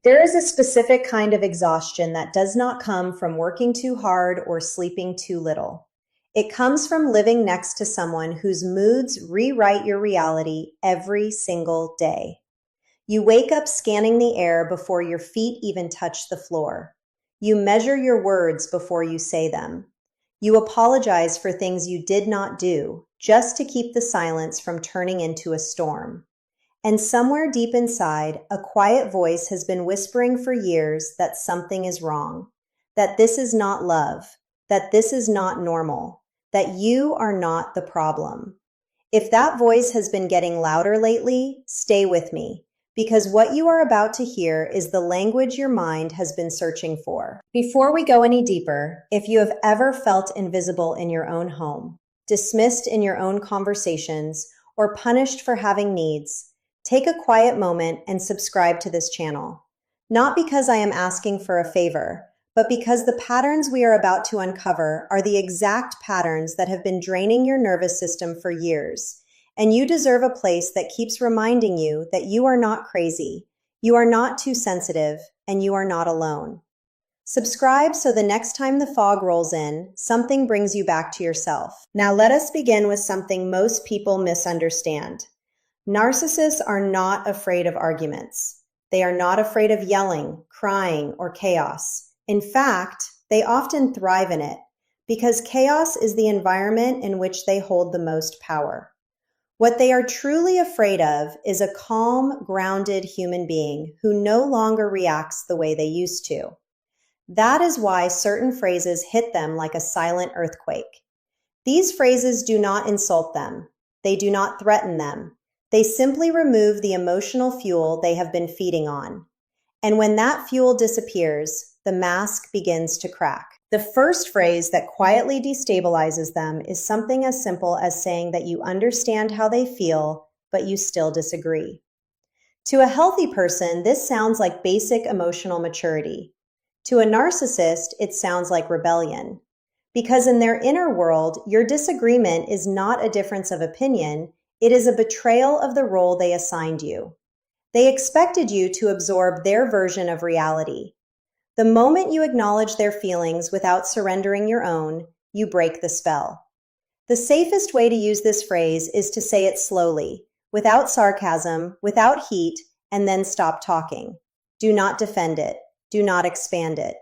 There is a specific kind of exhaustion that does not come from working too hard or sleeping too little. It comes from living next to someone whose moods rewrite your reality every single day. You wake up scanning the air before your feet even touch the floor. You measure your words before you say them. You apologize for things you did not do, just to keep the silence from turning into a storm. And somewhere deep inside, a quiet voice has been whispering for years that something is wrong, that this is not love, that this is not normal, that you are not the problem. If that voice has been getting louder lately, stay with me, because what you are about to hear is the language your mind has been searching for. Before we go any deeper, if you have ever felt invisible in your own home, dismissed in your own conversations, or punished for having needs, take a quiet moment and subscribe to this channel. Not because I am asking for a favor, but because the patterns we are about to uncover are the exact patterns that have been draining your nervous system for years. And you deserve a place that keeps reminding you that you are not crazy, you are not too sensitive, and you are not alone. Subscribe so the next time the fog rolls in, something brings you back to yourself. Now let us begin with something most people misunderstand. Narcissists are not afraid of arguments. They are not afraid of yelling, crying, or chaos. In fact, they often thrive in it because chaos is the environment in which they hold the most power. What they are truly afraid of is a calm, grounded human being who no longer reacts the way they used to. That is why certain phrases hit them like a silent earthquake. These phrases do not insult them. They do not threaten them. They simply remove the emotional fuel they have been feeding on. And when that fuel disappears, the mask begins to crack. The first phrase that quietly destabilizes them is something as simple as saying that you understand how they feel, but you still disagree. To a healthy person, this sounds like basic emotional maturity. To a narcissist, it sounds like rebellion. Because in their inner world, your disagreement is not a difference of opinion, it is a betrayal of the role they assigned you. They expected you to absorb their version of reality. The moment you acknowledge their feelings without surrendering your own, you break the spell. The safest way to use this phrase is to say it slowly, without sarcasm, without heat, and then stop talking. Do not defend it. Do not expand it.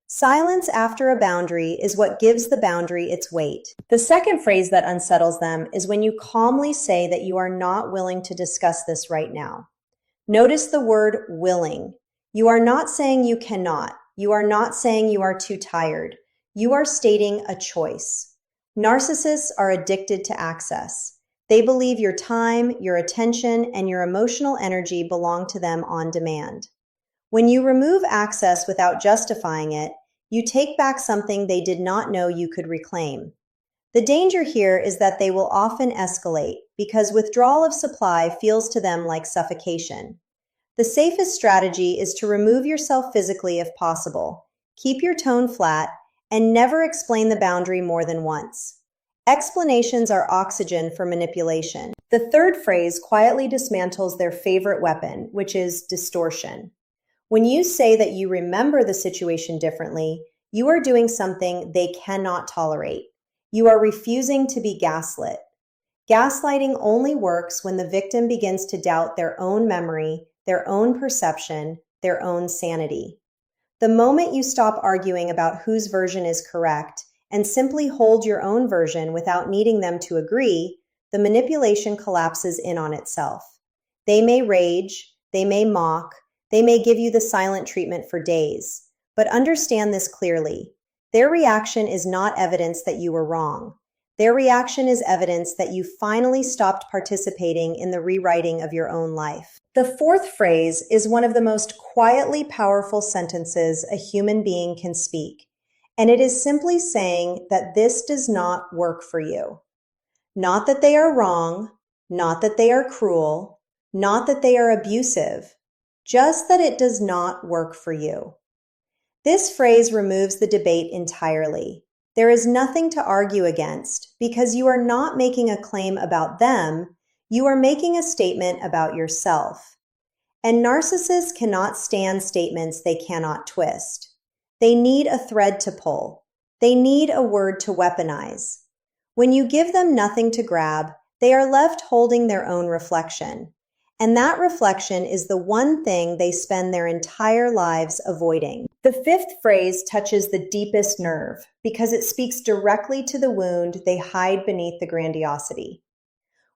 Silence after a boundary is what gives the boundary its weight. The second phrase that unsettles them is when you calmly say that you are not willing to discuss this right now. Notice the word willing. You are not saying you cannot. You are not saying you are too tired. You are stating a choice. Narcissists are addicted to access. They believe your time, your attention, and your emotional energy belong to them on demand. When you remove access without justifying it, you take back something they did not know you could reclaim. The danger here is that they will often escalate because withdrawal of supply feels to them like suffocation. The safest strategy is to remove yourself physically if possible, keep your tone flat, and never explain the boundary more than once. Explanations are oxygen for manipulation. The third phrase quietly dismantles their favorite weapon, which is distortion. When you say that you remember the situation differently, you are doing something they cannot tolerate. You are refusing to be gaslit. Gaslighting only works when the victim begins to doubt their own memory, their own perception, their own sanity. The moment you stop arguing about whose version is correct and simply hold your own version without needing them to agree, the manipulation collapses in on itself. They may rage, they may mock, they may give you the silent treatment for days, but understand this clearly. Their reaction is not evidence that you were wrong. Their reaction is evidence that you finally stopped participating in the rewriting of your own life. The fourth phrase is one of the most quietly powerful sentences a human being can speak, and it is simply saying that this does not work for you. Not that they are wrong, not that they are cruel, not that they are abusive, just that it does not work for you. This phrase removes the debate entirely. There is nothing to argue against because you are not making a claim about them, you are making a statement about yourself. And narcissists cannot stand statements they cannot twist. They need a thread to pull. They need a word to weaponize. When you give them nothing to grab, they are left holding their own reflection. And that reflection is the one thing they spend their entire lives avoiding. The fifth phrase touches the deepest nerve because it speaks directly to the wound they hide beneath the grandiosity.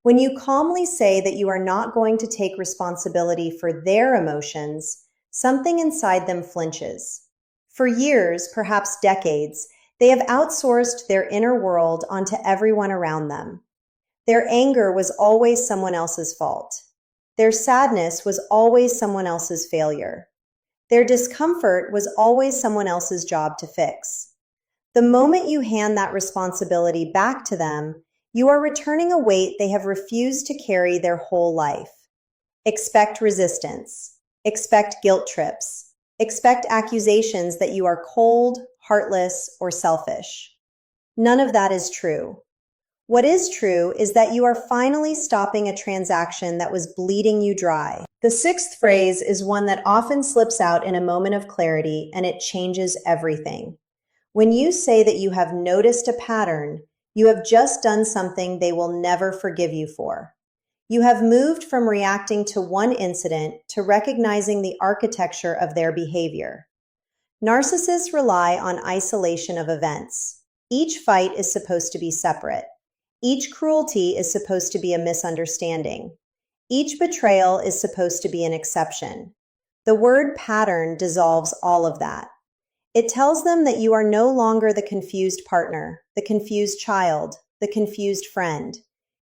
When you calmly say that you are not going to take responsibility for their emotions, something inside them flinches. For years, perhaps decades, they have outsourced their inner world onto everyone around them. Their anger was always someone else's fault. Their sadness was always someone else's failure. Their discomfort was always someone else's job to fix. The moment you hand that responsibility back to them, you are returning a weight they have refused to carry their whole life. Expect resistance. Expect guilt trips. Expect accusations that you are cold, heartless, or selfish. None of that is true. What is true is that you are finally stopping a transaction that was bleeding you dry. The sixth phrase is one that often slips out in a moment of clarity, and it changes everything. When you say that you have noticed a pattern, you have just done something they will never forgive you for. You have moved from reacting to one incident to recognizing the architecture of their behavior. Narcissists rely on isolation of events. Each fight is supposed to be separate. Each cruelty is supposed to be a misunderstanding. Each betrayal is supposed to be an exception. The word pattern dissolves all of that. It tells them that you are no longer the confused partner, the confused child, the confused friend.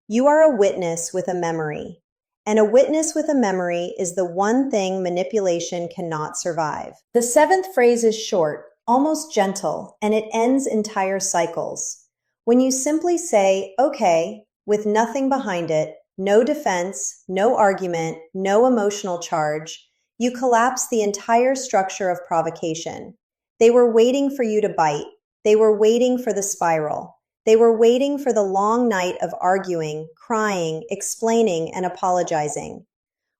You are a witness with a memory. And a witness with a memory is the one thing manipulation cannot survive. The seventh phrase is short, almost gentle, and it ends entire cycles. When you simply say, okay, with nothing behind it, no defense, no argument, no emotional charge, you collapse the entire structure of provocation. They were waiting for you to bite. They were waiting for the spiral. They were waiting for the long night of arguing, crying, explaining, and apologizing.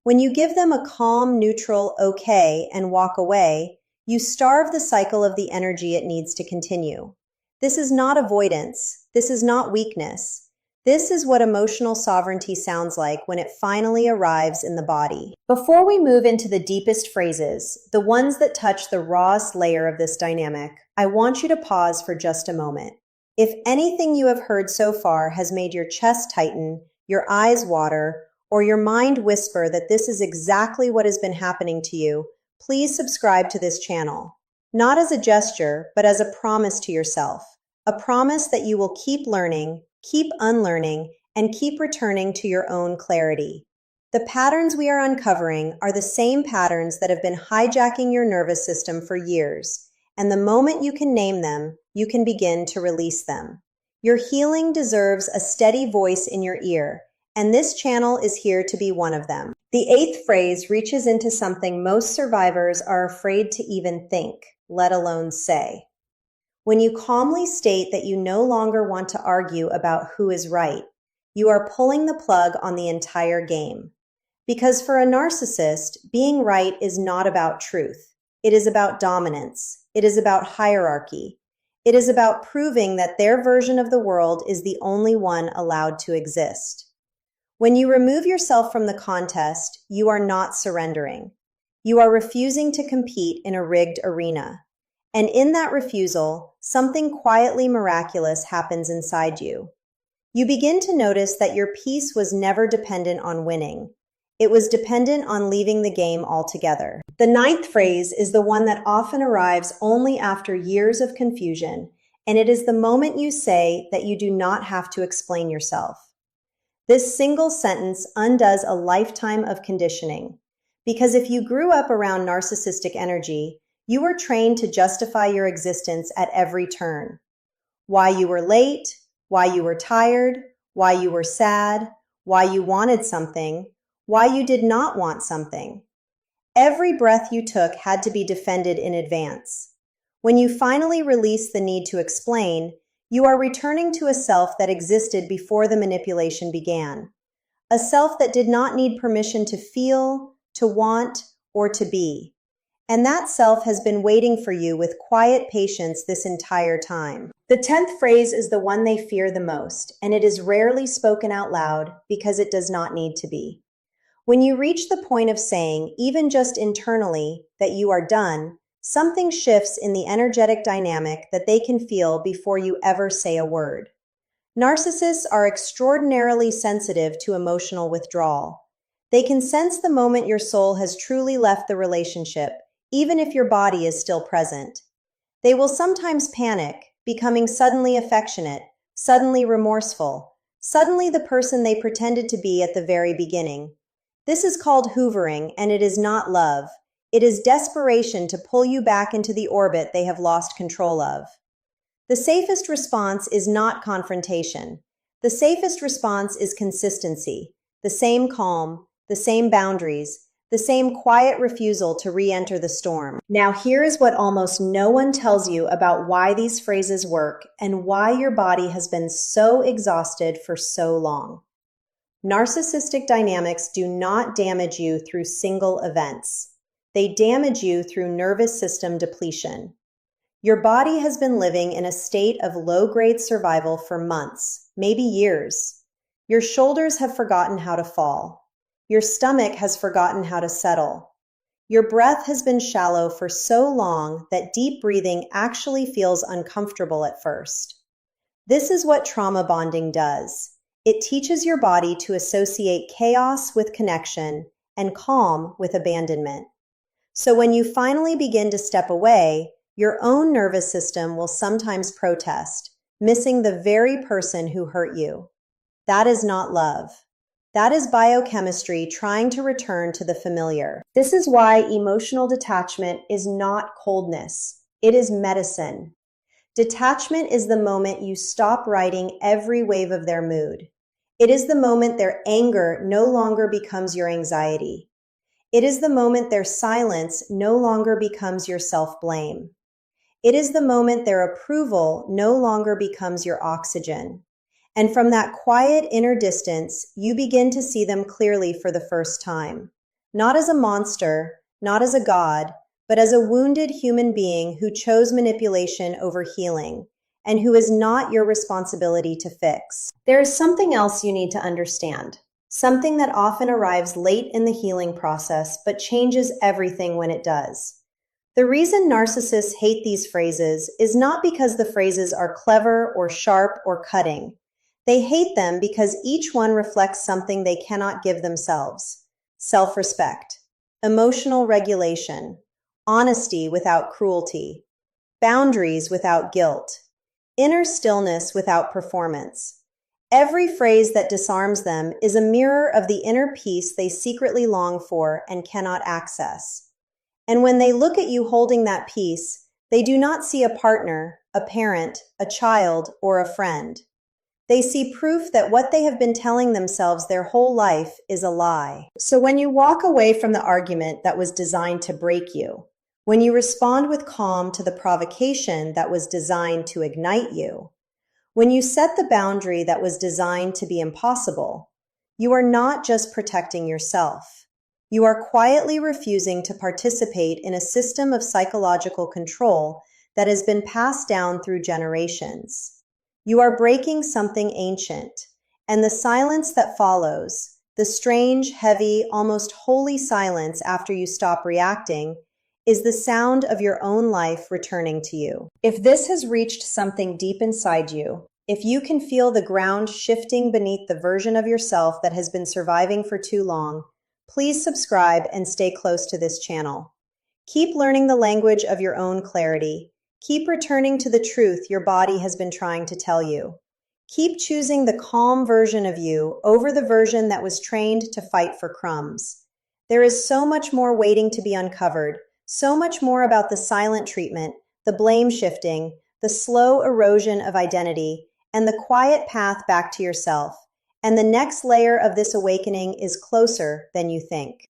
When you give them a calm, neutral, okay, and walk away, you starve the cycle of the energy it needs to continue. This is not avoidance. This is not weakness. This is what emotional sovereignty sounds like when it finally arrives in the body. Before we move into the deepest phrases, the ones that touch the rawest layer of this dynamic, I want you to pause for just a moment. If anything you have heard so far has made your chest tighten, your eyes water, or your mind whisper that this is exactly what has been happening to you, please subscribe to this channel. Not as a gesture, but as a promise to yourself. A promise that you will keep learning, keep unlearning, and keep returning to your own clarity. The patterns we are uncovering are the same patterns that have been hijacking your nervous system for years, and the moment you can name them, you can begin to release them. Your healing deserves a steady voice in your ear, and this channel is here to be one of them. The eighth phrase reaches into something most survivors are afraid to even think, let alone say. When you calmly state that you no longer want to argue about who is right, you are pulling the plug on the entire game. Because for a narcissist, being right is not about truth. It is about dominance. It is about hierarchy. It is about proving that their version of the world is the only one allowed to exist. When you remove yourself from the contest, you are not surrendering. You are refusing to compete in a rigged arena. And in that refusal, something quietly miraculous happens inside you. You begin to notice that your peace was never dependent on winning. It was dependent on leaving the game altogether. The ninth phrase is the one that often arrives only after years of confusion, and it is the moment you say that you do not have to explain yourself. This single sentence undoes a lifetime of conditioning, because if you grew up around narcissistic energy, you were trained to justify your existence at every turn. Why you were late, why you were tired, why you were sad, why you wanted something, why you did not want something. Every breath you took had to be defended in advance. When you finally release the need to explain, you are returning to a self that existed before the manipulation began. A self that did not need permission to feel, to want, or to be. And that self has been waiting for you with quiet patience this entire time. The 10th phrase is the one they fear the most, and it is rarely spoken out loud because it does not need to be. When you reach the point of saying, even just internally, that you are done, something shifts in the energetic dynamic that they can feel before you ever say a word. Narcissists are extraordinarily sensitive to emotional withdrawal. They can sense the moment your soul has truly left the relationship, even if your body is still present. They will sometimes panic, becoming suddenly affectionate, suddenly remorseful, suddenly the person they pretended to be at the very beginning. This is called hoovering, and it is not love. It is desperation to pull you back into the orbit they have lost control of. The safest response is not confrontation. The safest response is consistency, the same calm, the same boundaries, the same quiet refusal to re-enter the storm. Now here is what almost no one tells you about why these phrases work and why your body has been so exhausted for so long. Narcissistic dynamics do not damage you through single events. They damage you through nervous system depletion. Your body has been living in a state of low-grade survival for months, maybe years. Your shoulders have forgotten how to fall. Your stomach has forgotten how to settle. Your breath has been shallow for so long that deep breathing actually feels uncomfortable at first. This is what trauma bonding does. It teaches your body to associate chaos with connection and calm with abandonment. So when you finally begin to step away, your own nervous system will sometimes protest, missing the very person who hurt you. That is not love. That is biochemistry trying to return to the familiar. This is why emotional detachment is not coldness. It is medicine. Detachment is the moment you stop riding every wave of their mood. It is the moment their anger no longer becomes your anxiety. It is the moment their silence no longer becomes your self-blame. It is the moment their approval no longer becomes your oxygen. And from that quiet inner distance, you begin to see them clearly for the first time. Not as a monster, not as a god, but as a wounded human being who chose manipulation over healing, and who is not your responsibility to fix. There is something else you need to understand. Something that often arrives late in the healing process, but changes everything when it does. The reason narcissists hate these phrases is not because the phrases are clever or sharp or cutting. They hate them because each one reflects something they cannot give themselves: self-respect, emotional regulation, honesty without cruelty, boundaries without guilt, inner stillness without performance. Every phrase that disarms them is a mirror of the inner peace they secretly long for and cannot access. And when they look at you holding that peace, they do not see a partner, a parent, a child, or a friend. They see proof that what they have been telling themselves their whole life is a lie. So when you walk away from the argument that was designed to break you, when you respond with calm to the provocation that was designed to ignite you, when you set the boundary that was designed to be impossible, you are not just protecting yourself. You are quietly refusing to participate in a system of psychological control that has been passed down through generations. You are breaking something ancient, and the silence that follows, the strange, heavy, almost holy silence after you stop reacting, is the sound of your own life returning to you. If this has reached something deep inside you, if you can feel the ground shifting beneath the version of yourself that has been surviving for too long, please subscribe and stay close to this channel. Keep learning the language of your own clarity. Keep returning to the truth your body has been trying to tell you. Keep choosing the calm version of you over the version that was trained to fight for crumbs. There is so much more waiting to be uncovered, so much more about the silent treatment, the blame shifting, the slow erosion of identity, and the quiet path back to yourself. And the next layer of this awakening is closer than you think.